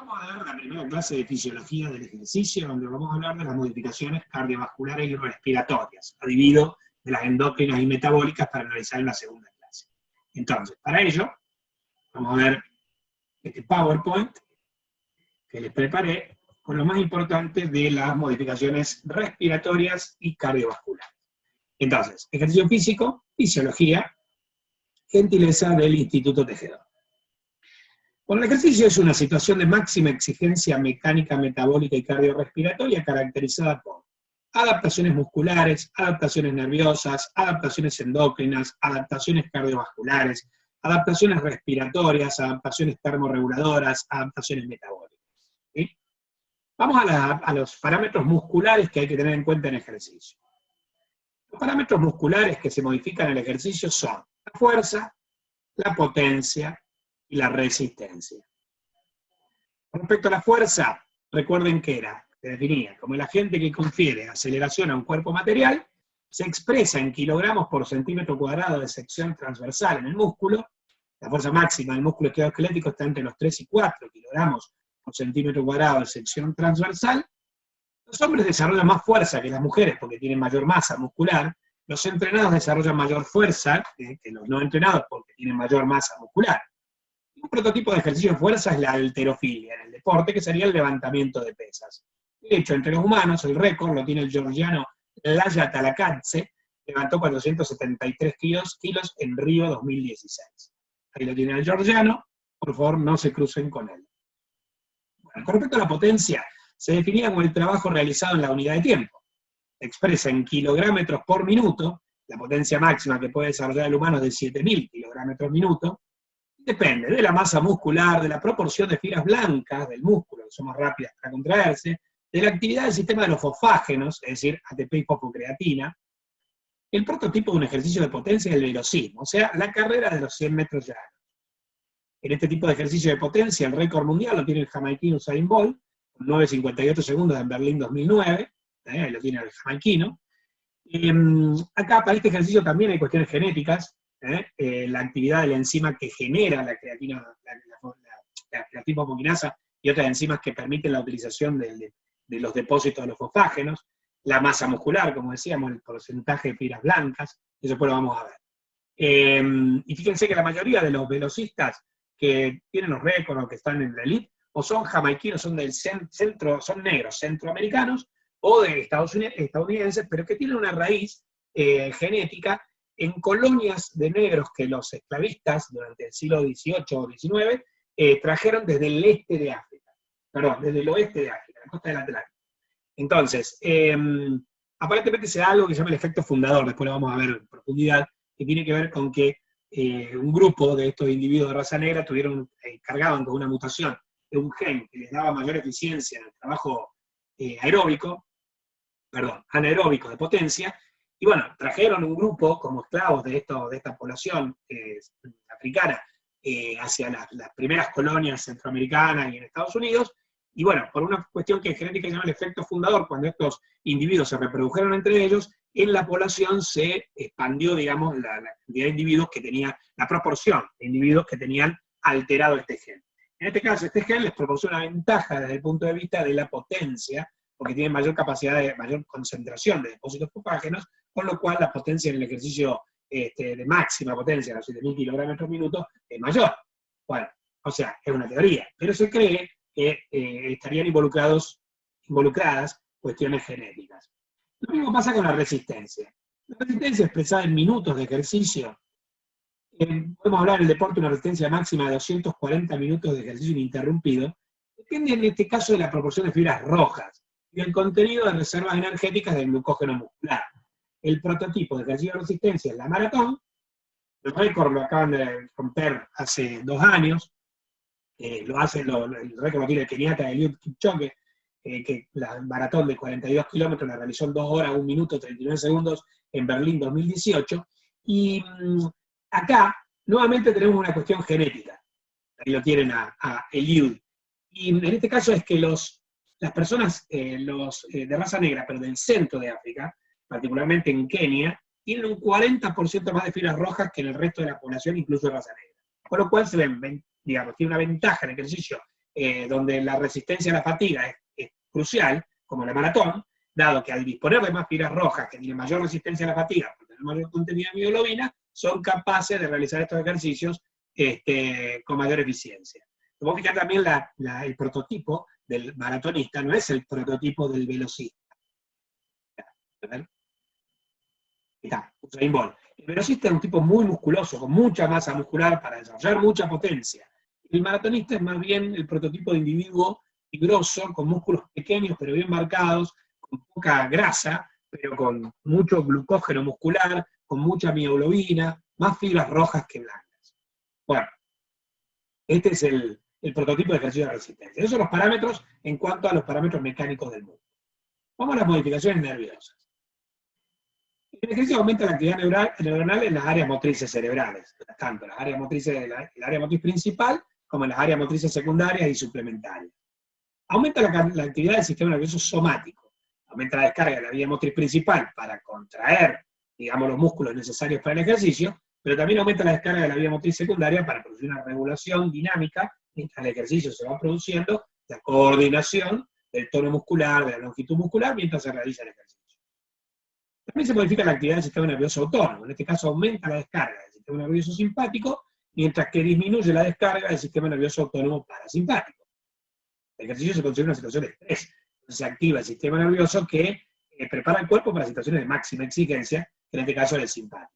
vamos a dar la primera clase de fisiología del ejercicio, donde vamos a hablar de las modificaciones cardiovasculares y respiratorias, adivido de las endócrinas y metabólicas para analizar en la segunda clase. Entonces, para ello, vamos a ver este PowerPoint que les preparé con lo más importante de las modificaciones respiratorias y cardiovasculares. Entonces, ejercicio físico, fisiología, gentileza del Instituto Tejedor. Bueno, el ejercicio es una situación de máxima exigencia mecánica, metabólica y cardiorrespiratoria caracterizada por adaptaciones musculares, adaptaciones nerviosas, adaptaciones endócrinas, adaptaciones cardiovasculares, adaptaciones respiratorias, adaptaciones termorreguladoras, adaptaciones metabólicas. ¿Sí? Vamos a los parámetros musculares que hay que tener en cuenta en ejercicio. Los parámetros musculares que se modifican en el ejercicio son la fuerza, la potencia y la resistencia. Con respecto a la fuerza, recuerden que se definía como el agente que confiere aceleración a un cuerpo material, se expresa en kilogramos por centímetro cuadrado de sección transversal en el músculo. La fuerza máxima del músculo esquelético está entre los 3 y 4 kilogramos por centímetro cuadrado de sección transversal. Los hombres desarrollan más fuerza que las mujeres porque tienen mayor masa muscular. Los entrenados desarrollan mayor fuerza que los no entrenados porque tienen mayor masa muscular. Un prototipo de ejercicio de fuerza es la halterofilia en el deporte, que sería el levantamiento de pesas. De hecho, entre los humanos, el récord lo tiene el georgiano Laya Talakadze, levantó 473 kilos en Río 2016. Ahí lo tiene el georgiano, por favor no se crucen con él. Bueno, con respecto a la potencia, se definía como el trabajo realizado en la unidad de tiempo. Se expresa en kilogramos por minuto, la potencia máxima que puede desarrollar el humano es de 7.000 kilogramos minuto. Depende de la masa muscular, de la proporción de fibras blancas del músculo, que son más rápidas para contraerse, de la actividad del sistema de los fosfágenos, es decir, ATP y fosfocreatina. El prototipo de un ejercicio de potencia es el velocismo, o sea, la carrera de los 100 metros llanos. En este tipo de ejercicio de potencia, el récord mundial lo tiene el jamaiquino Usain Bolt, con 9.58 segundos en Berlín 2009, lo tiene el jamaiquino. Acá, para este ejercicio también hay cuestiones genéticas, la actividad de la enzima que genera la creatina, la creatinofosfoquinasa y otras enzimas que permiten la utilización de los depósitos de los fosfágenos, la masa muscular, como decíamos, el porcentaje de fibras blancas, eso después lo vamos a ver. Y fíjense que la mayoría de los velocistas que tienen los récords o que están en la elite, o son jamaiquinos, son del centro, son negros, centroamericanos, o de estadounidenses, pero que tienen una raíz genética en colonias de negros que los esclavistas durante el siglo XVIII o XIX trajeron desde el este de África, perdón, desde el oeste de África, la costa del Atlántico. Entonces, aparentemente se da algo que se llama el efecto fundador, después lo vamos a ver en profundidad, que tiene que ver con que un grupo de estos individuos de raza negra cargaban con una mutación de un gen que les daba mayor eficiencia en el trabajo anaeróbico de potencia, y bueno, trajeron un grupo como esclavos de esta población africana hacia las primeras colonias centroamericanas y en Estados Unidos, y bueno, por una cuestión que en genética se llama el efecto fundador, cuando estos individuos se reprodujeron entre ellos, en la población se expandió, digamos, la cantidad de individuos que tenía, la proporción de individuos que tenían alterado este gen. En este caso, este gen les proporciona una ventaja desde el punto de vista de la potencia, porque tienen mayor capacidad mayor concentración de depósitos fosfágenos, con lo cual la potencia en el ejercicio de máxima potencia, los 7.000 kilogramos minuto, es mayor. Bueno, o sea, es una teoría, pero se cree que estarían involucradas cuestiones genéticas. Lo mismo pasa con la resistencia. La resistencia expresada en minutos de ejercicio, podemos hablar del deporte de una resistencia máxima de 240 minutos de ejercicio ininterrumpido, depende en este caso de la proporción de fibras rojas y el contenido de reservas energéticas del glucógeno muscular. El prototipo de ejercicio de resistencia es la maratón. El récord lo acaban de romper hace 2 años, el récord lo tiene el keniata Eliud Kipchoge, que la maratón de 42 kilómetros la realizó en 2 horas, 1 minuto, 39 segundos en Berlín 2018, y acá nuevamente tenemos una cuestión genética, ahí lo tienen a Eliud, y en este caso es que las personas de raza negra, pero del centro de África, particularmente en Kenia, tienen un 40% más de fibras rojas que en el resto de la población, incluso de raza negra. Con lo cual se ven, digamos, tiene una ventaja en el ejercicio donde la resistencia a la fatiga es crucial, como la maratón, dado que al disponer de más fibras rojas que tienen mayor resistencia a la fatiga, por tener mayor contenido de mioglobina, son capaces de realizar estos ejercicios con mayor eficiencia. Vamos a fijar también el prototipo del maratonista, no es el prototipo del velocista. A ver. Está, Usain Bolt. El velocista es un tipo muy musculoso, con mucha masa muscular para desarrollar mucha potencia. El maratonista es más bien el prototipo de individuo fibroso, con músculos pequeños pero bien marcados, con poca grasa, pero con mucho glucógeno muscular, con mucha mioglobina, más fibras rojas que blancas. Bueno, este es el prototipo de ejercicio de resistencia. Esos son los parámetros en cuanto a los parámetros mecánicos del músculo. Vamos a las modificaciones nerviosas. El ejercicio aumenta la actividad neuronal en las áreas motrices cerebrales, tanto las áreas motrices el área motriz principal como en las áreas motrices secundarias y suplementarias. Aumenta la actividad del sistema nervioso somático, aumenta la descarga de la vía motriz principal para contraer, digamos, los músculos necesarios para el ejercicio, pero también aumenta la descarga de la vía motriz secundaria para producir una regulación dinámica mientras el ejercicio se va produciendo, la coordinación del tono muscular, de la longitud muscular, mientras se realiza el ejercicio. También se modifica la actividad del sistema nervioso autónomo, en este caso aumenta la descarga del sistema nervioso simpático, mientras que disminuye la descarga del sistema nervioso autónomo parasimpático. El ejercicio se considera una situación de estrés, entonces se activa el sistema nervioso que prepara el cuerpo para situaciones de máxima exigencia, que en este caso es el simpático.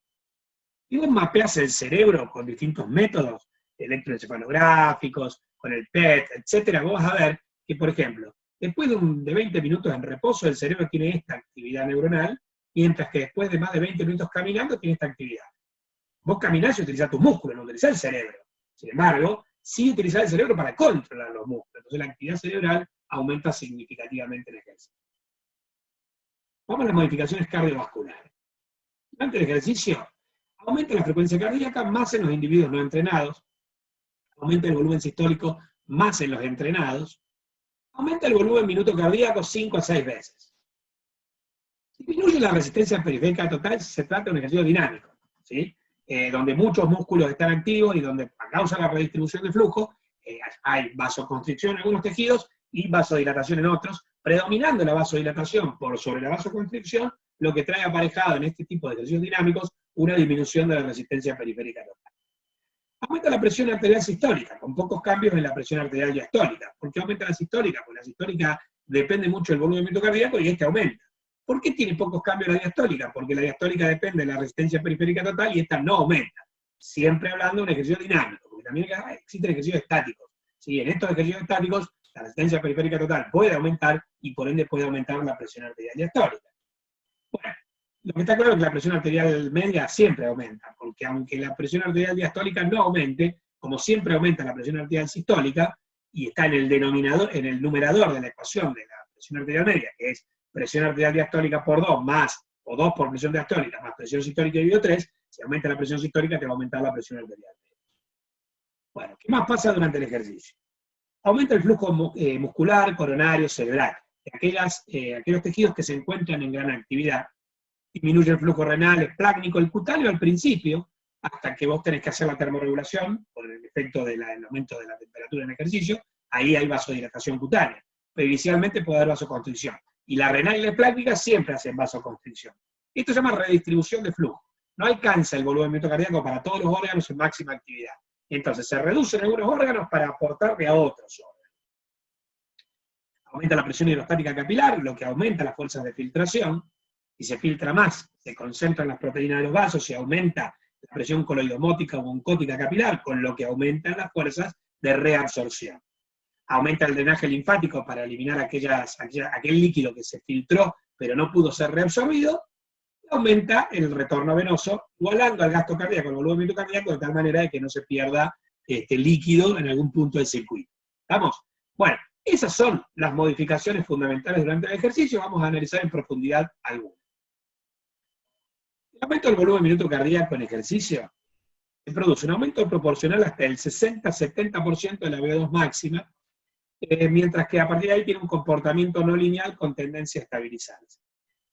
Y vos mapeas el cerebro con distintos métodos, electroencefalográficos, con el PET, etc., vos vas a ver que, por ejemplo, después de 20 minutos en reposo, el cerebro tiene esta actividad neuronal, mientras que después de más de 20 minutos caminando, tiene esta actividad. Vos caminás y utilizás tus músculos, no utilizás el cerebro. Sin embargo, sí utilizás el cerebro para controlar los músculos. Entonces la actividad cerebral aumenta significativamente en el ejercicio. Vamos a las modificaciones cardiovasculares. Durante el ejercicio, aumenta la frecuencia cardíaca más en los individuos no entrenados, aumenta el volumen sistólico más en los entrenados, aumenta el volumen minuto cardíaco 5 a 6 veces. Disminuye la resistencia periférica total si se trata de un ejercicio dinámico, ¿sí? Donde muchos músculos están activos y donde a causa de la redistribución de flujo hay vasoconstricción en algunos tejidos y vasodilatación en otros, predominando la vasodilatación por sobre la vasoconstricción, lo que trae aparejado en este tipo de ejercicios dinámicos una disminución de la resistencia periférica total. Aumenta la presión arterial sistólica, con pocos cambios en la presión arterial diastólica. ¿Por qué aumenta la sistólica? Porque la sistólica depende mucho del volumen cardíaco y este aumenta. ¿Por qué tiene pocos cambios la diastólica? Porque la diastólica depende de la resistencia periférica total y esta no aumenta. Siempre hablando de un ejercicio dinámico, porque también existen ejercicios estáticos. ¿Sí? En estos ejercicios estáticos, la resistencia periférica total puede aumentar y por ende puede aumentar la presión arterial diastólica. Bueno, lo que está claro es que la presión arterial media siempre aumenta, porque aunque la presión arterial diastólica no aumente, como siempre aumenta la presión arterial sistólica, y está en el denominador, en el numerador de la ecuación de la presión arterial media, que es presión arterial diastólica por 2 más, o 2 por presión diastólica más presión sistólica dividido 3, si aumenta la presión sistólica te va a aumentar la presión arterial. Bueno, ¿qué más pasa durante el ejercicio? Aumenta el flujo muscular, coronario, cerebral, de aquellos tejidos que se encuentran en gran actividad. Disminuye el flujo renal, esplácnico, el cutáneo al principio, hasta que vos tenés que hacer la termorregulación, por el efecto del aumento de la temperatura en el ejercicio, ahí hay vasodilatación cutánea. Pero inicialmente puede haber vasoconstricción. Y la renal y la esplácnica siempre hacen vasoconstricción. Esto se llama redistribución de flujo. No alcanza el volumen minuto cardíaco para todos los órganos en máxima actividad. Entonces se reducen algunos órganos para aportarle a otros órganos. Aumenta la presión hidrostática capilar, lo que aumenta las fuerzas de filtración. Si se filtra más, se concentran las proteínas de los vasos y aumenta la presión coloidosmótica o oncótica capilar, con lo que aumentan las fuerzas de reabsorción. Aumenta el drenaje linfático para eliminar aquel líquido que se filtró pero no pudo ser reabsorbido, y aumenta el retorno venoso, igualando al gasto cardíaco, el volumen cardíaco, de tal manera de que no se pierda líquido en algún punto del circuito. ¿Estamos? Bueno, esas son las modificaciones fundamentales durante el ejercicio, vamos a analizar en profundidad algunas. El aumento del volumen minuto cardíaco en ejercicio se produce un aumento proporcional hasta el 60-70% de la VO2 máxima, mientras que a partir de ahí tiene un comportamiento no lineal con tendencia a estabilizarse.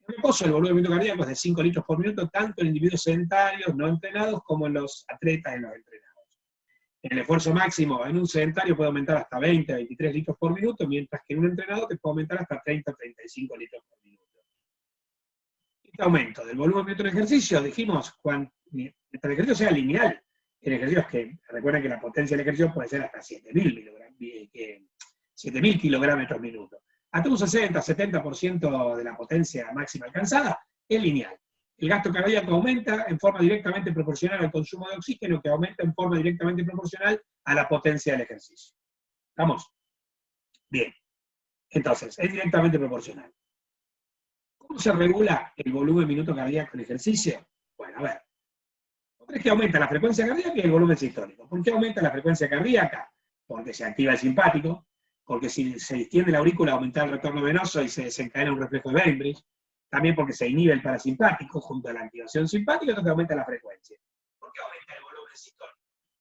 En reposo, el volumen minuto cardíaco es de 5 litros por minuto, tanto en individuos sedentarios, no entrenados, como en los atletas y en los entrenados. el esfuerzo máximo en un sedentario puede aumentar hasta 20 a 23 litros por minuto, mientras que en un entrenado te puede aumentar hasta 30 a 35 litros por minuto. Este aumento del volumen minuto de ejercicio, dijimos, mientras el ejercicio sea lineal, en ejercicios que, recuerden que la potencia del ejercicio puede ser hasta 7.000 kilogramos minuto. Hasta un 60-70% de la potencia máxima alcanzada es lineal. El gasto cardíaco aumenta en forma directamente proporcional al consumo de oxígeno, que aumenta en forma directamente proporcional a la potencia del ejercicio. ¿Estamos? Bien. Entonces, es directamente proporcional. ¿Cómo se regula el volumen minuto cardíaco en ejercicio? Bueno, a ver. Es que aumenta la frecuencia cardíaca y el volumen sistólico. ¿Por qué aumenta la frecuencia cardíaca? Porque se activa el simpático, porque si se distiende la aurícula aumenta el retorno venoso y se desencadena un reflejo de Bainbridge. También porque se inhibe el parasimpático junto a la activación simpática, entonces aumenta la frecuencia. ¿Por qué aumenta el volumen sistólico?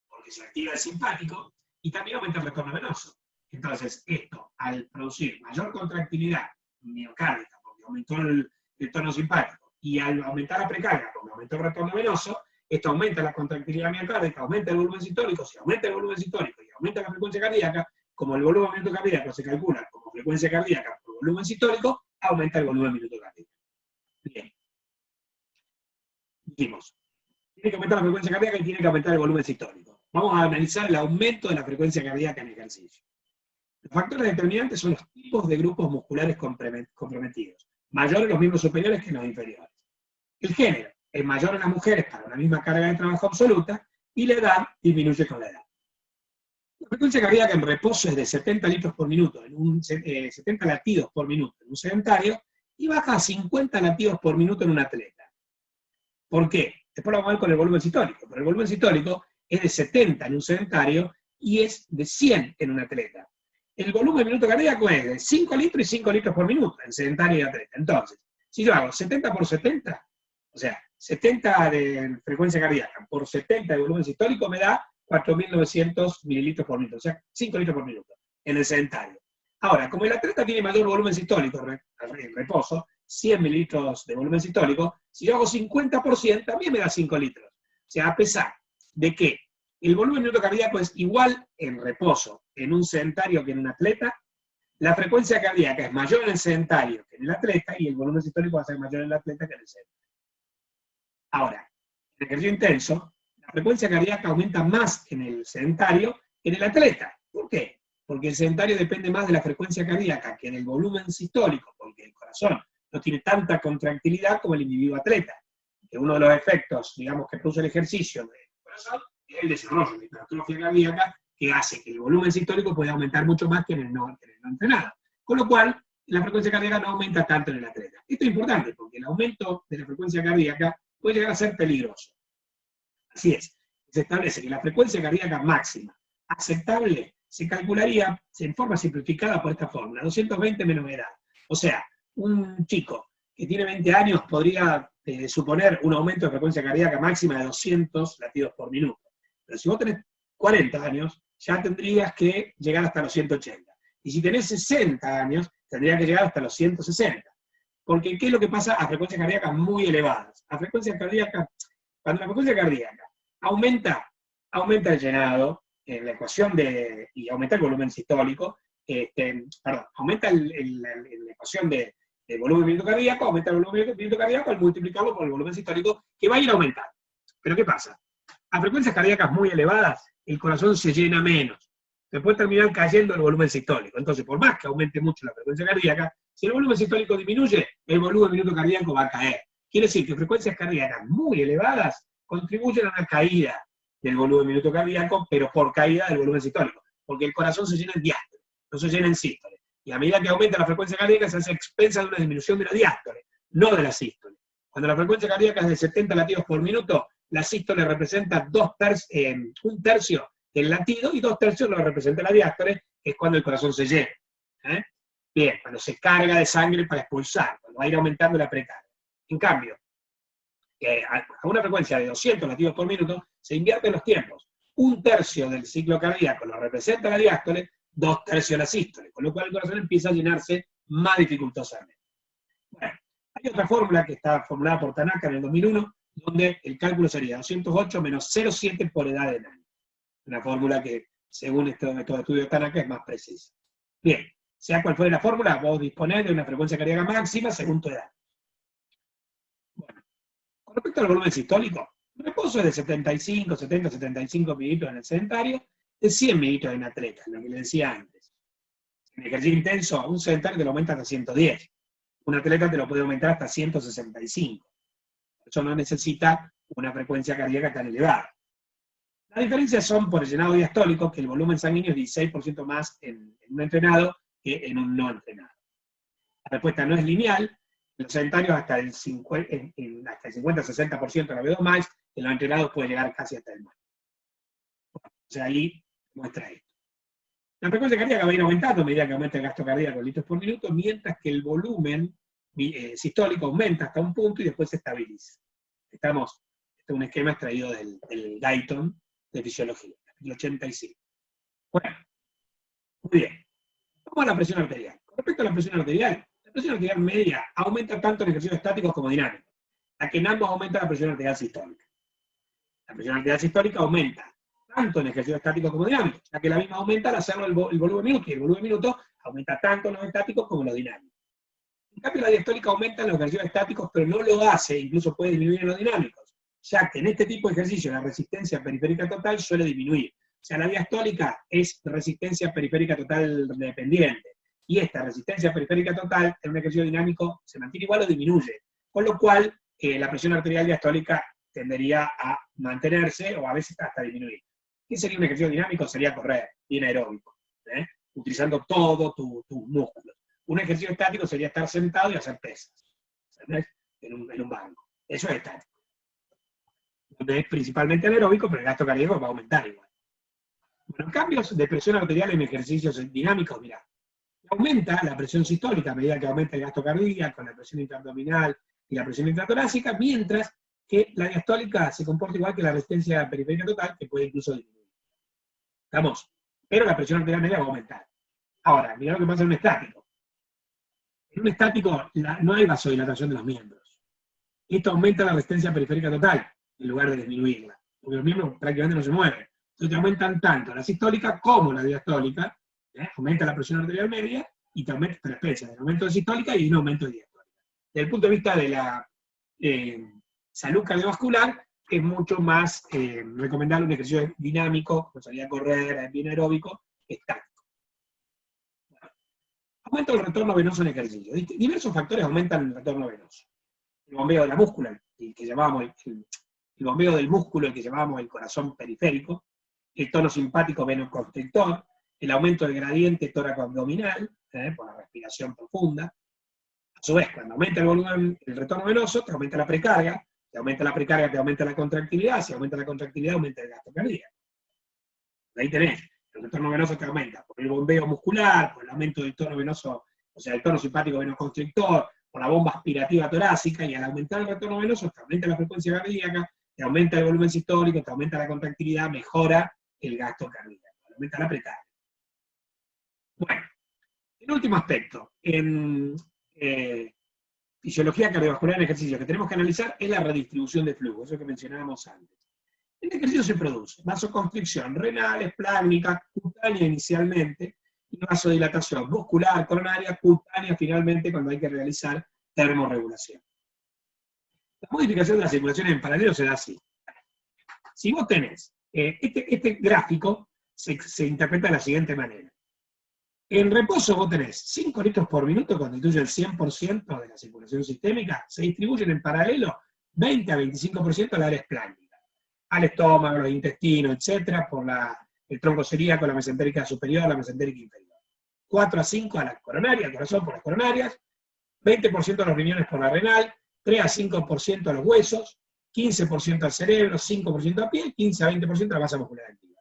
Porque se activa el simpático y también aumenta el retorno venoso. Entonces, esto, al producir mayor contractilidad miocárdica, porque aumentó el tono simpático, y al aumentar la precarga, porque aumentó el retorno venoso, esto aumenta la contractilidad miocárdica, aumenta el volumen sistólico. Si aumenta el volumen sistólico y aumenta la frecuencia cardíaca, como el volumen minuto cardíaco se calcula como frecuencia cardíaca por volumen sistólico, aumenta el volumen minuto cardíaco. Bien. Dijimos, tiene que aumentar la frecuencia cardíaca y tiene que aumentar el volumen sistólico. Vamos a analizar el aumento de la frecuencia cardíaca en ejercicio. Los factores determinantes son los tipos de grupos musculares comprometidos. Mayores los miembros superiores que los inferiores. El género es mayor en las mujeres para una misma carga de trabajo absoluta y la edad disminuye con la edad. La frecuencia cardíaca en reposo es de 70 litros por minuto, 70 latidos por minuto en un sedentario, y baja a 50 latidos por minuto en un atleta. ¿Por qué? Después lo vamos a ver con el volumen sistólico, pero el volumen sistólico es de 70 en un sedentario y es de 100 en un atleta. El volumen minuto cardíaco es de 5 litros y 5 litros por minuto en sedentario y atleta. Entonces, si yo hago 70 por 70, o sea, 70 de frecuencia cardíaca por 70 de volumen sistólico me da 4.900 mililitros por minuto, o sea, 5 litros por minuto en el sedentario. Ahora, como el atleta tiene mayor volumen sistólico, en reposo, 100 mililitros de volumen sistólico, si yo hago 50 por 100, también me da 5 litros. O sea, a pesar de que el volumen minuto cardíaco es igual en reposo en un sedentario que en un atleta, la frecuencia cardíaca es mayor en el sedentario que en el atleta y el volumen sistólico va a ser mayor en el atleta que en el sedentario. Ahora, en el ejercicio intenso, la frecuencia cardíaca aumenta más en el sedentario que en el atleta. ¿Por qué? Porque el sedentario depende más de la frecuencia cardíaca que del volumen sistólico, porque el corazón no tiene tanta contractilidad como el individuo atleta. Que uno de los efectos, digamos, que produce el ejercicio del corazón es el desarrollo de la hipertrofia cardíaca, que hace que el volumen sistólico pueda aumentar mucho más que en el no entrenado. Con lo cual, la frecuencia cardíaca no aumenta tanto en el atleta. Esto es importante, porque el aumento de la frecuencia cardíaca puede llegar a ser peligroso. Así es, se establece que la frecuencia cardíaca máxima aceptable se calcularía en forma simplificada por esta fórmula, 220 menos edad. O sea, un chico que tiene 20 años podría suponer un aumento de frecuencia cardíaca máxima de 200 latidos por minuto. Pero si vos tenés 40 años, ya tendrías que llegar hasta los 180. Y si tenés 60 años, tendrías que llegar hasta los 160. Porque, ¿qué es lo que pasa a frecuencias cardíacas muy elevadas? A frecuencias cardíacas, cuando la frecuencia cardíaca aumenta el llenado, en la ecuación y aumenta el volumen sistólico, aumenta la ecuación de volumen minuto cardíaco, aumenta el volumen minuto cardíaco al multiplicarlo por el volumen sistólico, que va a ir aumentando. Pero ¿qué pasa? A frecuencias cardíacas muy elevadas, el corazón se llena menos. Se puede terminar cayendo el volumen sistólico. Entonces, por más que aumente mucho la frecuencia cardíaca, si el volumen sistólico disminuye, el volumen minuto cardíaco va a caer. Quiere decir que frecuencias cardíacas muy elevadas contribuyen a una caída del volumen minuto cardíaco, pero por caída del volumen sistólico, porque el corazón se llena en diástole, no se llena en sístole. Y a medida que aumenta la frecuencia cardíaca, se hace expensa de una disminución de la diástole, no de la sístole. Cuando la frecuencia cardíaca es de 70 latidos por minuto, la sístole representa un tercio del latido y 2 tercios lo representa la diástole, que es cuando el corazón se llena. Bien, cuando se carga de sangre para expulsar, cuando va a ir aumentando la precarga. En cambio, a una frecuencia de 200 latidos por minuto, se invierten los tiempos. 1/3 del ciclo cardíaco lo representa la diástole, 2 tercios la sístole, con lo cual el corazón empieza a llenarse más dificultosamente. Bueno, hay otra fórmula que está formulada por Tanaka en el 2001, donde el cálculo sería 208 menos 0,7 por edad de año. Una fórmula que, según estos métodos de estudio de Tanaka, es más precisa. Bien, sea cual fuere la fórmula, vos disponés de una frecuencia cardíaca máxima según tu edad. Bueno, con respecto al volumen sistólico, el reposo es de 75, 70, 75 mililitros en el sedentario, de 100 mililitros en atleta, lo que le decía antes. En ejercicio intenso, un sedentario te lo aumenta hasta 110. Un atleta te lo puede aumentar hasta 165. Por eso no necesita una frecuencia cardíaca tan elevada. Las diferencias son por el llenado diastólico, que el volumen sanguíneo es 16% más en un entrenado que en un no entrenado. La respuesta no es lineal, en los sedentarios hasta el 50-60% de la V2 max, en los entrenados puede llegar casi hasta el max. O sea, ahí muestra esto. La frecuencia cardíaca va a ir aumentando a medida que aumenta el gasto cardíaco en litros por minuto, mientras que el volumen sistólico aumenta hasta un punto y después se estabiliza. Este es un esquema extraído del Guyton de fisiología, el 85. Bueno, muy bien. Vamos a la presión arterial. Con respecto a la presión arterial media aumenta tanto en ejercicios estáticos como dinámicos, a que en ambos aumenta la presión arterial sistólica. La presión arterial sistólica aumenta tanto en ejercicios estáticos como dinámicos, ya que la misma aumenta al hacerlo el volumen minuto, y el volumen minuto aumenta tanto en los estáticos como en los dinámicos. En cambio, la diastólica aumenta en los ejercicios estáticos, pero no lo hace, incluso puede disminuir en los dinámicos, ya que en este tipo de ejercicio la resistencia periférica total suele disminuir. O sea, la diastólica es resistencia periférica total dependiente, y esta resistencia periférica total en un ejercicio dinámico se mantiene igual o disminuye, con lo cual la presión arterial diastólica tendería a mantenerse o a veces hasta disminuir. ¿Qué sería un ejercicio dinámico? Sería correr, bien aeróbico, utilizando todos tus músculos. Un ejercicio estático sería estar sentado y hacer pesas, ¿sabes? En un banco. Eso es estático. Donde es principalmente anaeróbico, pero el gasto cardíaco va a aumentar igual. Bueno, cambios de presión arterial en ejercicios dinámicos, mirá. Aumenta la presión sistólica a medida que aumenta el gasto cardíaco, la presión intraabdominal y la presión intratorácica, mientras que la diastólica se comporta igual que la resistencia periférica total, que puede incluso disminuir. ¿Estamos? Pero la presión arterial media va a aumentar. Ahora, mirá lo que pasa en un estático. En un estático no hay vasodilatación de los miembros. Esto aumenta la resistencia periférica total, en lugar de disminuirla, porque los miembros prácticamente no se mueven. Entonces te aumentan tanto la sistólica como la diastólica, aumenta la presión arterial media, y te aumenta, pero especie, un aumento de sistólica y un aumento de diastólica. Desde el punto de vista de la salud cardiovascular, es mucho más recomendable un ejercicio dinámico, como salir a correr, bien aeróbico, estático. Bueno, aumenta el retorno venoso en ejercicio. Diversos factores aumentan el retorno venoso. El bombeo de la múscula, el que llamábamos el bombeo del músculo, el que llamábamos el corazón periférico, el tono simpático venoconstrictor, el aumento del gradiente tóraco-abdominal, por la respiración profunda. A su vez, cuando aumenta el volumen, el retorno venoso, te aumenta la precarga, te aumenta la contractilidad, si aumenta la contractilidad, aumenta el gasto cardíaco. Ahí tenés, el retorno venoso te aumenta por el bombeo muscular, por el aumento del tono venoso, o sea, el tono simpático venoconstrictor, por la bomba aspirativa torácica, y al aumentar el retorno venoso, te aumenta la frecuencia cardíaca, te aumenta el volumen sistólico, te aumenta la contractilidad, mejora el gasto cardíaco, aumenta la precarga. Bueno, el último aspecto, en fisiología cardiovascular en ejercicio que tenemos que analizar es la redistribución de flujo, eso que mencionábamos antes. En ejercicio se produce vasoconstricción renal, esplácnica, cutánea inicialmente, y vasodilatación muscular, coronaria, cutánea finalmente cuando hay que realizar termorregulación. La modificación de la circulación en paralelo se da así. Si vos tenés, este gráfico se interpreta de la siguiente manera. En reposo vos tenés 5 litros por minuto, constituye el 100% de la circulación sistémica, se distribuyen en paralelo 20 a 25% al área esplácnica, al estómago, los intestinos, etcétera, por el tronco celíaco, la mesentérica superior, la mesentérica inferior. 4 a 5 a la coronaria, al corazón por las coronarias, 20% a los riñones por la renal, 3 a 5% a los huesos, 15% al cerebro, 5% a piel, 15 a 20% a la masa muscular activa.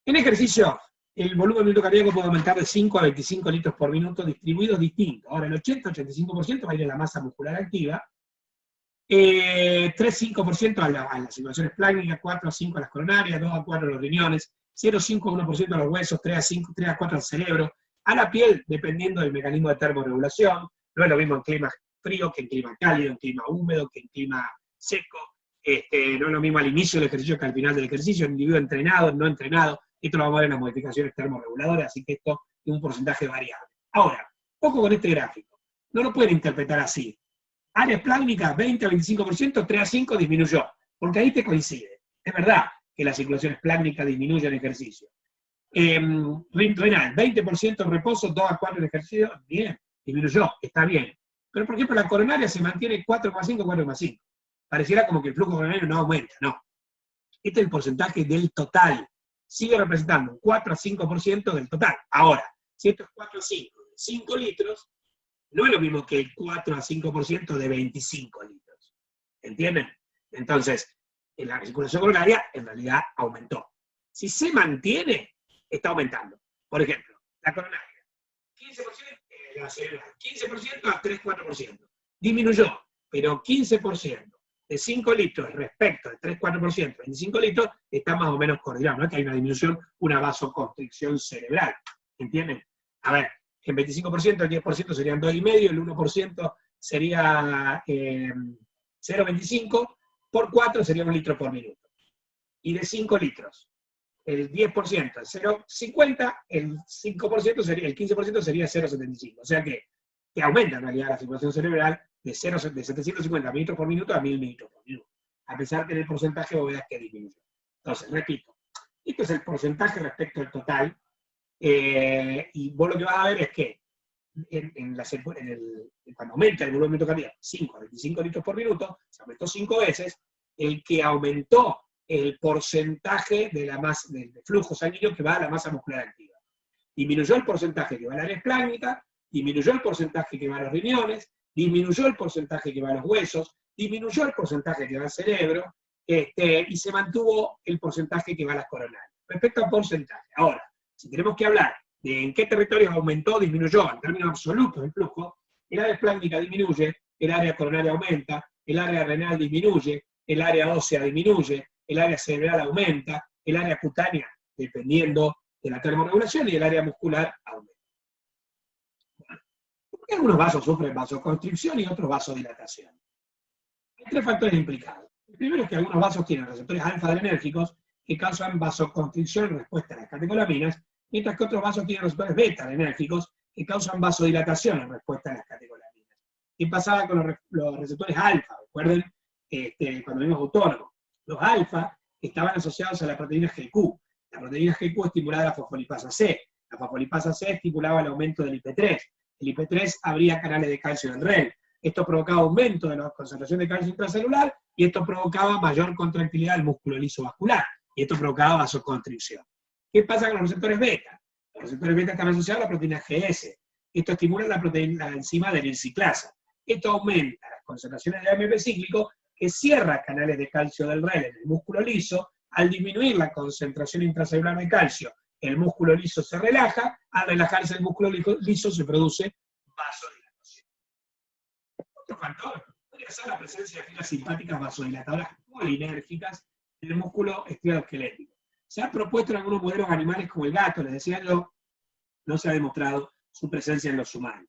En ejercicio, el volumen minuto cardíaco puede aumentar de 5 a 25 litros por minuto, distribuidos distintos. Ahora, el 80-85% va a ir a la masa muscular activa, 3-5% a la circulación esplácnica, 4 a 5 a las coronarias, 2 a 4 a los riñones, 0,5 a 1% a los huesos, 3 a 4 al cerebro, a la piel, dependiendo del mecanismo de termorregulación. No es lo mismo en clima frío que en clima cálido, en clima húmedo, que en clima seco, No es lo mismo al inicio del ejercicio que al final del ejercicio, individuo entrenado, no entrenado. Esto lo vamos a ver en las modificaciones termorreguladoras, así que esto es un porcentaje variable. Ahora, ojo con este gráfico. No lo pueden interpretar así. Área espláncnica, 20 a 25%, 3 a 5 disminuyó, porque ahí te coincide. Es verdad que la circulación espláncnica disminuye en ejercicio. Renal, 20% en reposo, 2 a 4 en ejercicio, bien, disminuyó, está bien. Pero, por ejemplo, la coronaria se mantiene 4,5, 4,5. Pareciera como que el flujo coronario no aumenta, no. Este es el porcentaje del total. Sigue representando un 4 a 5% del total. Ahora, si esto es 4 a 5 de 5 litros, no es lo mismo que el 4 a 5% de 25 litros. ¿Entienden? Entonces, en la circulación coronaria, en realidad, aumentó. Si se mantiene, está aumentando. Por ejemplo, la coronaria, 15%, la cerebral, 15% a 3-4%. Disminuyó, pero 15% de 5 litros respecto al 3-4%, 25 litros, está más o menos coordinado. No es que hay una disminución, una vasoconstricción cerebral. ¿Entienden? A ver, en 25%, el 10% serían 2,5, el 1% sería 0,25, por 4 sería 1 litro por minuto. Y de 5 litros, el 10% es 0,50, el 5% sería, el 15% sería 0,75. O sea que aumenta en realidad la circulación cerebral de 750 mililitros por minuto a 1000 mililitros por minuto. A pesar que en el porcentaje vos veas que disminuye. Entonces, repito, este es el porcentaje respecto al total. Y vos lo que vas a ver es que cuando aumenta el volumen cardíaco 5 a 25 litros por minuto, se aumentó 5 veces, el que aumentó el porcentaje de la masa, del flujo sanguíneo que va a la masa muscular activa. Disminuyó el porcentaje que va al área espláncnica, disminuyó el porcentaje que va a los riñones, disminuyó el porcentaje que va a los huesos, disminuyó el porcentaje que va al cerebro, y se mantuvo el porcentaje que va a las coronarias. Respecto al porcentaje. Ahora, si tenemos que hablar de en qué territorios aumentó o disminuyó en términos absolutos el flujo, el área espláncnica disminuye, el área coronaria aumenta, el área renal disminuye, el área ósea disminuye, el área cerebral aumenta, el área cutánea, dependiendo de la termorregulación, y el área muscular aumenta. Bueno, ¿por qué algunos vasos sufren vasoconstricción y otros vasodilatación? Hay 3 factores implicados. El primero es que algunos vasos tienen receptores alfa-adrenérgicos que causan vasoconstricción en respuesta a las catecolaminas, mientras que otros vasos tienen receptores beta-adrenérgicos que causan vasodilatación en respuesta a las catecolaminas. ¿Qué pasaba con los receptores alfa? Recuerden cuando vimos autónomos. Los alfa estaban asociados a la proteína GQ. La proteína GQ estimulaba la fosfolipasa C. La fosfolipasa C estimulaba el aumento del IP3. El IP3 abría canales de calcio en el REL. Esto provocaba aumento de la concentración de calcio intracelular y esto provocaba mayor contractilidad del músculo liso vascular. Y esto provocaba vasoconstricción. ¿Qué pasa con los receptores beta? Los receptores beta están asociados a la proteína GS. Esto estimula la enzima de lirciclasa. Esto aumenta las concentraciones de AMP cíclico que cierra canales de calcio del REL en el músculo liso. Al disminuir la concentración intracelular de calcio, el músculo liso se relaja. Al relajarse el músculo liso se produce vasodilatación. Otro factor podría ser la presencia de fibras simpáticas vasodilatadoras polinérgicas en el músculo estriado-esquelético. Se ha propuesto en algunos modelos animales como el gato, les decía yo, no se ha demostrado su presencia en los humanos.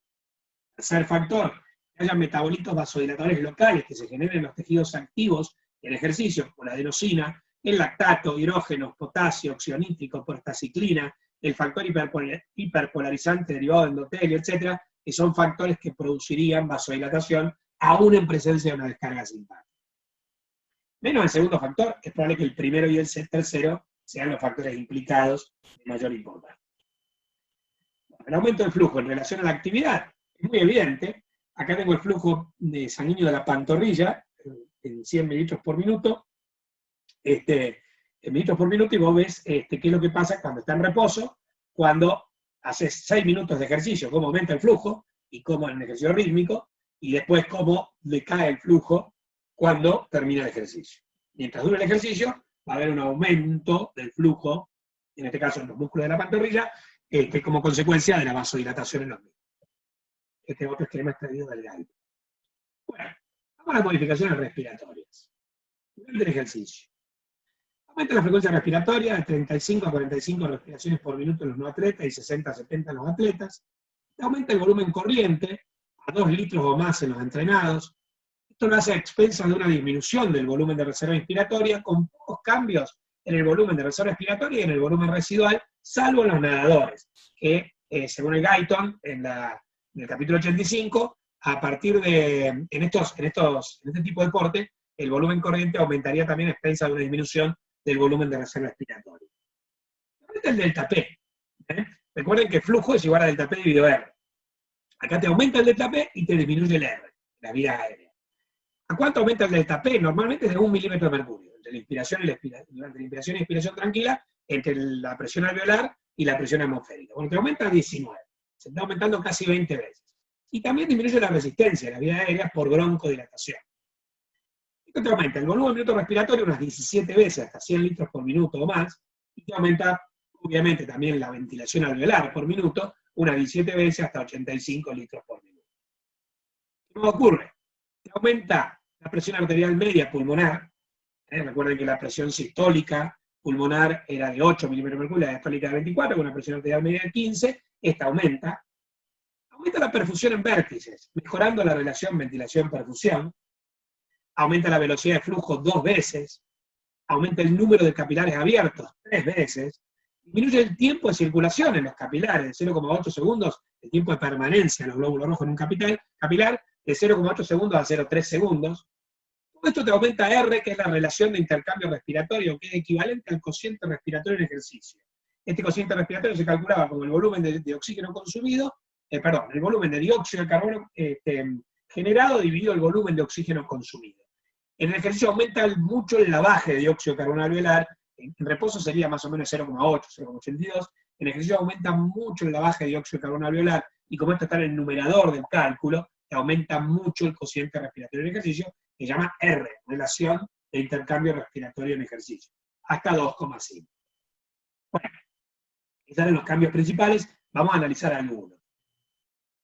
Tercer factor, que haya metabolitos vasodilatadores locales que se generen en los tejidos activos del ejercicio, como la adenosina, el lactato, hidrógenos, potasio, óxido nítrico, prostaciclina, el factor hiperpolarizante derivado de endotelio, etc., que son factores que producirían vasodilatación aún en presencia de una descarga simpática. Menos el segundo factor, es probable que el primero y el tercero sean los factores implicados de mayor importancia. El aumento del flujo en relación a la actividad es muy evidente. Acá tengo el flujo sanguíneo de la pantorrilla en 100 mililitros por minuto. En mililitros por minuto, y vos ves qué es lo que pasa cuando está en reposo, cuando haces 6 minutos de ejercicio, cómo aumenta el flujo, y cómo en el ejercicio rítmico, y después cómo decae el flujo cuando termina el ejercicio. Mientras dura el ejercicio, va a haber un aumento del flujo, en este caso en los músculos de la pantorrilla, como consecuencia de la vasodilatación en los mismos. Este otro esquema extraído del gallo. Bueno, vamos a las modificaciones respiratorias. Durante el ejercicio. Aumenta la frecuencia respiratoria de 35 a 45 respiraciones por minuto en los no atletas y 60 a 70 en los atletas. Aumenta el volumen corriente a 2 litros o más en los entrenados. Esto lo hace a expensas de una disminución del volumen de reserva inspiratoria, con pocos cambios en el volumen de reserva inspiratoria y en el volumen residual, salvo en los nadadores, que según el Guyton, en el capítulo 85, a partir de, en este tipo de deporte, el volumen corriente aumentaría también a expensas de una disminución del volumen de reserva inspiratoria. Este es el delta P. Recuerden que flujo es igual a delta P dividido R. Acá te aumenta el delta P y te disminuye el R, la vía aérea. ¿A cuánto aumenta el delta P? Normalmente es de 1 milímetro de mercurio, entre la inspiración y expiración tranquila, entre la presión alveolar y la presión atmosférica. Bueno, te aumenta a 19, se está aumentando casi 20 veces. Y también disminuye la resistencia de las vías aéreas por broncodilatación. Esto te aumenta el volumen de minuto respiratorio unas 17 veces, hasta 100 litros por minuto o más, y te aumenta, obviamente, también la ventilación alveolar por minuto, unas 17 veces hasta 85 litros por minuto. ¿Qué nos ocurre? Te aumenta la presión arterial media pulmonar. Recuerden que la presión sistólica pulmonar era de 8 milímetros de mercurio, la diastólica de 24, con una presión arterial media de 15, esta aumenta. Aumenta la perfusión en vértices, mejorando la relación ventilación-perfusión. Aumenta la velocidad de flujo 2 veces. Aumenta el número de capilares abiertos 3 veces. Disminuye el tiempo de circulación en los capilares, de 0,8 segundos, el tiempo de permanencia en los glóbulos rojos en un capilar, de 0,8 segundos a 0,3 segundos. Todo esto te aumenta R, que es la relación de intercambio respiratorio, que es equivalente al cociente respiratorio en ejercicio. Este cociente respiratorio se calculaba como el volumen de oxígeno consumido, el volumen de dióxido de carbono generado dividido el volumen de oxígeno consumido. En el ejercicio aumenta mucho el lavaje de dióxido de carbono alveolar, en reposo sería más o menos 0,8, 0,82, en ejercicio aumenta mucho el lavaje de dióxido de carbono alveolar, y como esto está en el numerador del cálculo, te aumenta mucho el cociente respiratorio en ejercicio, que se llama R, relación de intercambio respiratorio en ejercicio, hasta 2,5. Bueno, esos eran los cambios principales, vamos a analizar algunos.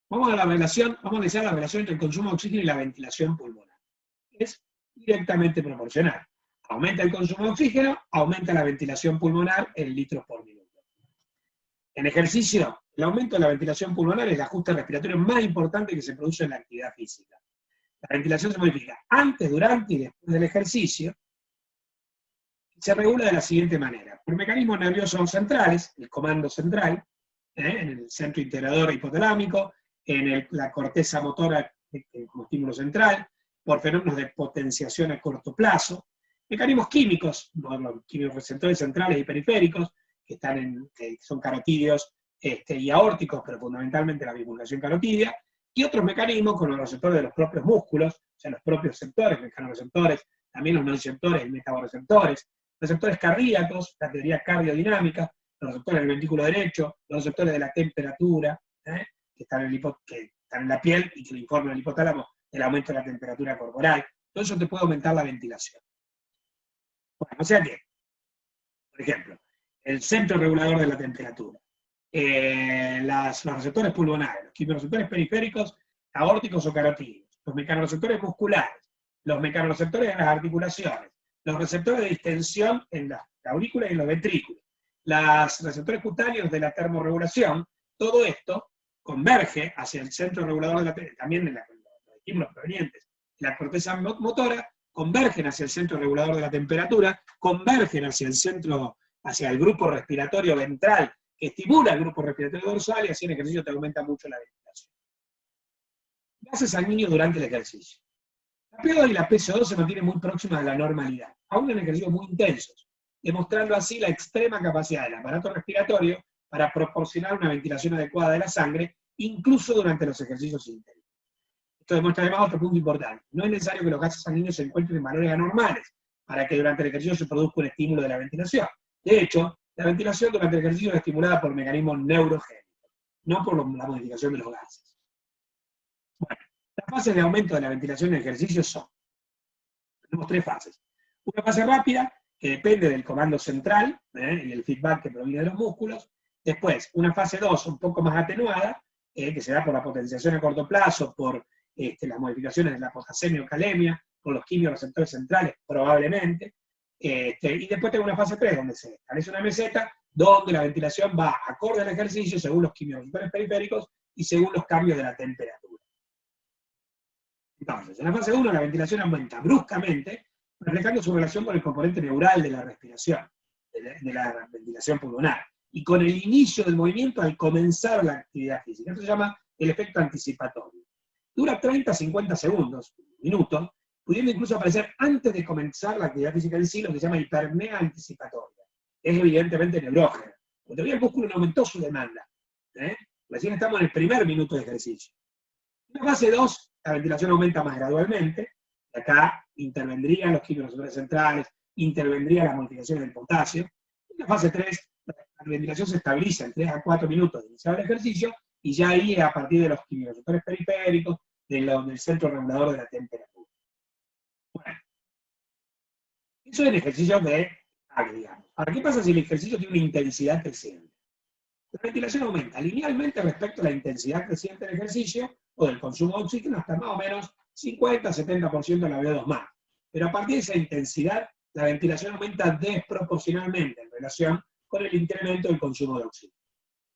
Vamos a analizar la relación entre el consumo de oxígeno y la ventilación pulmonar. Es directamente proporcional. Aumenta el consumo de oxígeno, aumenta la ventilación pulmonar en litros por minuto. En ejercicio, el aumento de la ventilación pulmonar es el ajuste respiratorio más importante que se produce en la actividad física. La ventilación se modifica antes, durante y después del ejercicio. Se regula de la siguiente manera. Por mecanismos nerviosos centrales, el comando central, en el centro integrador hipotalámico, en la corteza motora como estímulo central, por fenómenos de potenciación a corto plazo, mecanismos químicos, los quimioreceptores centrales y periféricos, que son carotídeos y aórticos, pero fundamentalmente la bifurcación carotídea, y otros mecanismos con los receptores de los propios músculos, o sea, los propios receptores, mecanoreceptores, también los nociceptores y metaboreceptores, receptores cardíacos, la teoría cardiodinámica, los receptores del ventrículo derecho, los receptores de la temperatura, que están en la piel y que le informan al hipotálamo del aumento de la temperatura corporal. Todo eso te puede aumentar la ventilación. Bueno, o sea que, por ejemplo, el centro regulador de la temperatura, los receptores pulmonares, los quimioreceptores periféricos, aórticos o carotídeos, los mecanoreceptores musculares, los mecanoreceptores de las articulaciones, los receptores de distensión en la aurícula y en los ventrículos, los receptores cutáneos de la termorregulación, todo esto converge hacia el centro regulador de la temperatura, también en los estímulos provenientes de la corteza motora, convergen hacia el centro regulador de la temperatura, convergen hacia el grupo respiratorio ventral, que estimula el grupo respiratorio dorsal, y así en ejercicio te aumenta mucho la ventilación. Gases sanguíneos durante el ejercicio. La PO2 y la PCO2 se mantienen muy próximas a la normalidad, aún en ejercicios muy intensos, demostrando así la extrema capacidad del aparato respiratorio para proporcionar una ventilación adecuada de la sangre, incluso durante los ejercicios intensos. Esto demuestra además otro punto importante. No es necesario que los gases sanguíneos se encuentren en valores anormales para que durante el ejercicio se produzca un estímulo de la ventilación. De hecho, la ventilación durante el ejercicio es estimulada por mecanismos neurogénicos, no por la modificación de los gases. Bueno, las fases de aumento de la ventilación en el ejercicio tenemos 3 fases. Una fase rápida, que depende del comando central, y el feedback que proviene de los músculos. Después, una fase 2 un poco más atenuada, que se da por la potenciación a corto plazo, por las modificaciones de la potasemia o calemia, por los quimioreceptores centrales, probablemente. Y después tengo una fase 3, donde se establece una meseta, donde la ventilación va acorde al ejercicio, según los quimioreceptores periféricos, y según los cambios de la temperatura. Entonces, en la fase 1 la ventilación aumenta bruscamente, reflejando su relación con el componente neural de la respiración, de la ventilación pulmonar, y con el inicio del movimiento al comenzar la actividad física. Esto se llama el efecto anticipatorio. Dura 30 a 50 segundos, un minuto, pudiendo incluso aparecer antes de comenzar la actividad física en sí, lo que se llama hiperpnea anticipatoria. Es evidentemente neurógena. Porque todavía el músculo no aumentó su demanda. Recién estamos en el primer minuto de ejercicio. En la fase 2, la ventilación aumenta más gradualmente. Acá intervendrían los químicos centrales, intervendrían las modificaciones del potasio. En la fase 3, la ventilación se estabiliza en 3 a 4 minutos de iniciar el ejercicio, y ya ahí a partir de los quimiosensores periféricos, del centro regulador de la temperatura. Bueno, eso es el ejercicio de carga, digamos. Ahora, ¿qué pasa si el ejercicio tiene una intensidad creciente? La ventilación aumenta linealmente respecto a la intensidad creciente del ejercicio o del consumo de oxígeno hasta más o menos 50-70% de la VO2 max. Pero a partir de esa intensidad, la ventilación aumenta desproporcionalmente en relación con el incremento del consumo de oxígeno.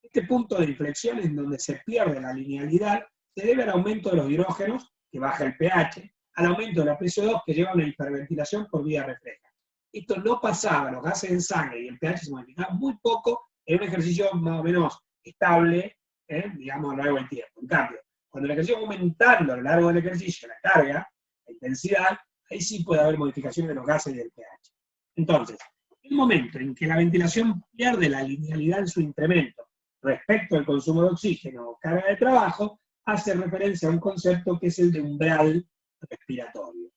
Este punto de inflexión en donde se pierde la linealidad se debe al aumento de los hidrógenos, que baja el pH, al aumento de la PCO2, que lleva a una hiperventilación por vía refleja. Esto no pasaba, los gases en sangre y el pH se modificaban muy poco en un ejercicio más o menos estable, digamos, a lo largo del tiempo. En cambio, cuando el ejercicio va aumentando a lo largo del ejercicio, la carga, la intensidad, ahí sí puede haber modificaciones de los gases y del pH. Entonces, el momento en que la ventilación pierde la linealidad en su incremento respecto al consumo de oxígeno o carga de trabajo, hace referencia a un concepto que es el de umbral respiratorio.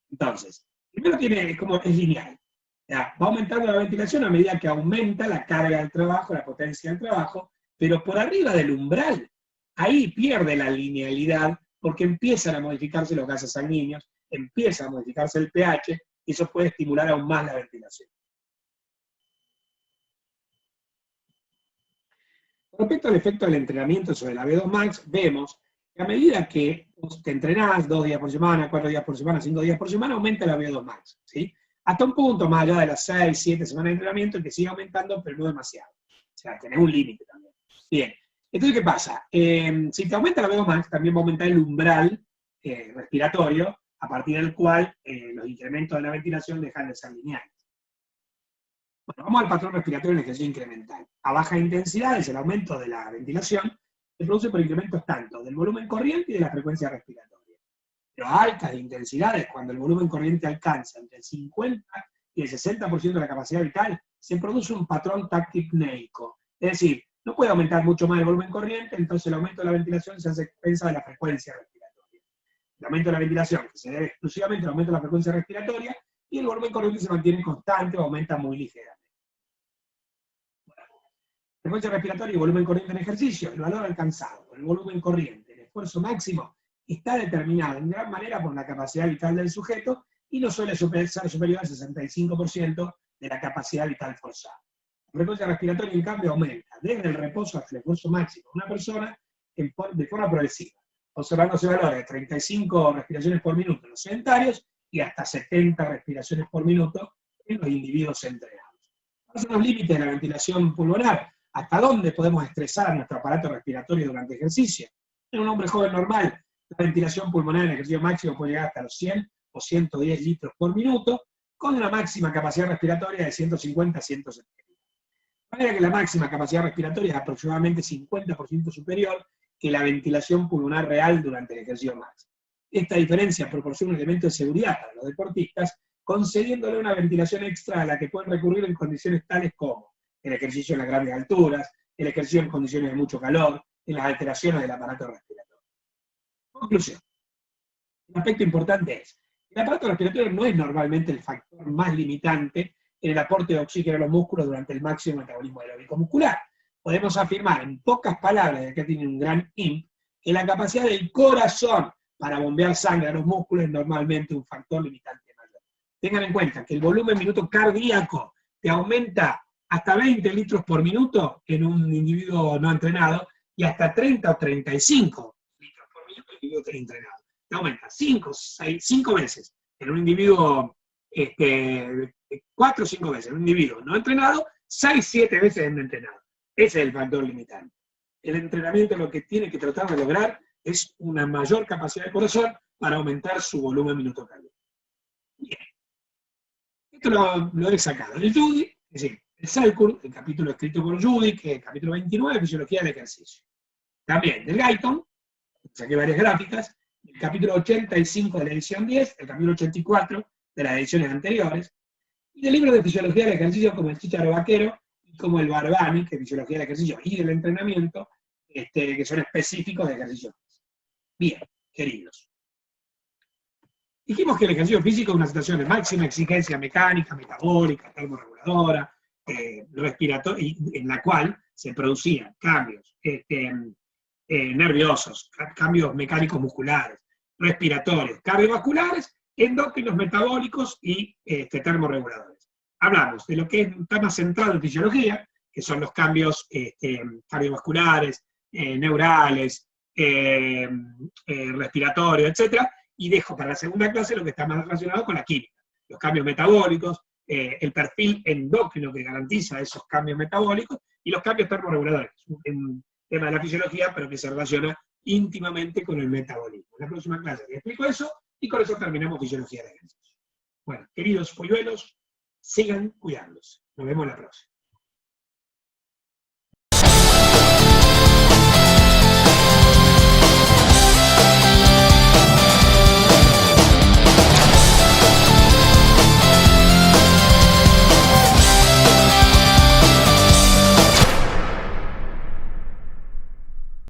Entonces, primero es lineal. Va aumentando la ventilación a medida que aumenta la carga del trabajo, la potencia del trabajo, pero por arriba del umbral, ahí pierde la linealidad porque empiezan a modificarse los gases sanguíneos, empieza a modificarse el pH, y eso puede estimular aún más la ventilación. Con respecto al efecto del entrenamiento sobre la VO2 max, vemos que a medida que te entrenás 2 días por semana, 4 días por semana, 5 días por semana, aumenta la VO2 max, ¿sí? Hasta un punto, más allá de las 6, 7 semanas de entrenamiento, que sigue aumentando, pero no demasiado. O sea, tenés un límite también. Bien, entonces, ¿qué pasa? Si te aumenta la VO2 max, también va a aumentar el umbral respiratorio, a partir del cual los incrementos de la ventilación dejan de ser lineales. Bueno, vamos al patrón respiratorio en el ejercicio incremental. A baja intensidad, es el aumento de la ventilación, se produce por incrementos tanto del volumen corriente y de la frecuencia respiratoria. Pero a altas intensidades, cuando el volumen corriente alcanza entre el 50 y el 60% de la capacidad vital, se produce un patrón taquipneico. Es decir, no puede aumentar mucho más el volumen corriente, entonces el aumento de la ventilación se hace a expensas de la frecuencia respiratoria. El aumento de la ventilación se debe exclusivamente al aumento de la frecuencia respiratoria, y el volumen corriente se mantiene constante o aumenta muy ligeramente. Frecuencia respiratoria y volumen corriente en ejercicio. El valor alcanzado por el volumen corriente, el esfuerzo máximo, está determinado en gran manera por la capacidad vital del sujeto y no suele ser superior al 65% de la capacidad vital forzada. La frecuencia respiratoria, en cambio, aumenta desde el reposo hasta el esfuerzo máximo de una persona de forma progresiva, observándose valores de 35 respiraciones por minuto en los sedentarios y hasta 70 respiraciones por minuto en los individuos entrenados. ¿Cuáles son los límites de la ventilación pulmonar? ¿Hasta dónde podemos estresar nuestro aparato respiratorio durante ejercicio? En un hombre joven normal, la ventilación pulmonar en el ejercicio máximo puede llegar hasta los 100 o 110 litros por minuto, con una máxima capacidad respiratoria de 150 a 170. De manera que la máxima capacidad respiratoria es aproximadamente 50% superior que la ventilación pulmonar real durante el ejercicio máximo. Esta diferencia proporciona un elemento de seguridad para los deportistas, concediéndole una ventilación extra a la que pueden recurrir en condiciones tales como el ejercicio en las grandes alturas, el ejercicio en condiciones de mucho calor, en las alteraciones del aparato respiratorio. Conclusión. Un aspecto importante es, el aparato respiratorio no es normalmente el factor más limitante en el aporte de oxígeno a los músculos durante el máximo metabolismo aeróbico muscular. Podemos afirmar en pocas palabras, ya que tiene un gran IMP, que la capacidad del corazón para bombear sangre a los músculos es normalmente un factor limitante mayor. Tengan en cuenta que el volumen minuto cardíaco te aumenta hasta 20 litros por minuto en un individuo no entrenado y hasta 30 o 35 litros por minuto en un individuo entrenado. Te aumenta 5 veces en un individuo, 4 o 5 veces en un individuo no entrenado, 6 o 7 veces en un entrenado. Ese es el factor limitante. El entrenamiento lo que tiene que tratar de lograr es una mayor capacidad de corazón para aumentar su volumen minuto cardíaco. Bien. Esto lo he sacado del Judy, es decir, el Cellcurt, el capítulo escrito por Judy, que es el capítulo 29, Fisiología del Ejercicio. También del Guyton, saqué varias gráficas, el capítulo 85 de la edición 10, el capítulo 84 de las ediciones anteriores, y del libro de Fisiología del Ejercicio como el Chícharo Vaquero y como el Barbani, que es Fisiología del Ejercicio y del Entrenamiento, que son específicos de ejercicio. Bien, queridos. Dijimos que el ejercicio físico es una situación de máxima exigencia mecánica, metabólica, termorreguladora, respiratoria, en la cual se producían cambios nerviosos, cambios mecánicos musculares, respiratorios, cardiovasculares, endócrinos, metabólicos y termorreguladores. Hablamos de lo que está más centrado en fisiología, que son los cambios cardiovasculares, neurales, respiratorios, etc. Y dejo para la segunda clase lo que está más relacionado con la química, los cambios metabólicos, el perfil endocrino que garantiza esos cambios metabólicos y los cambios termorreguladores. Un tema de la fisiología, pero que se relaciona íntimamente con el metabolismo. En la próxima clase les explico eso y con eso terminamos fisiología de ejercicio. Bueno, queridos polluelos, sigan cuidándose. Nos vemos la próxima.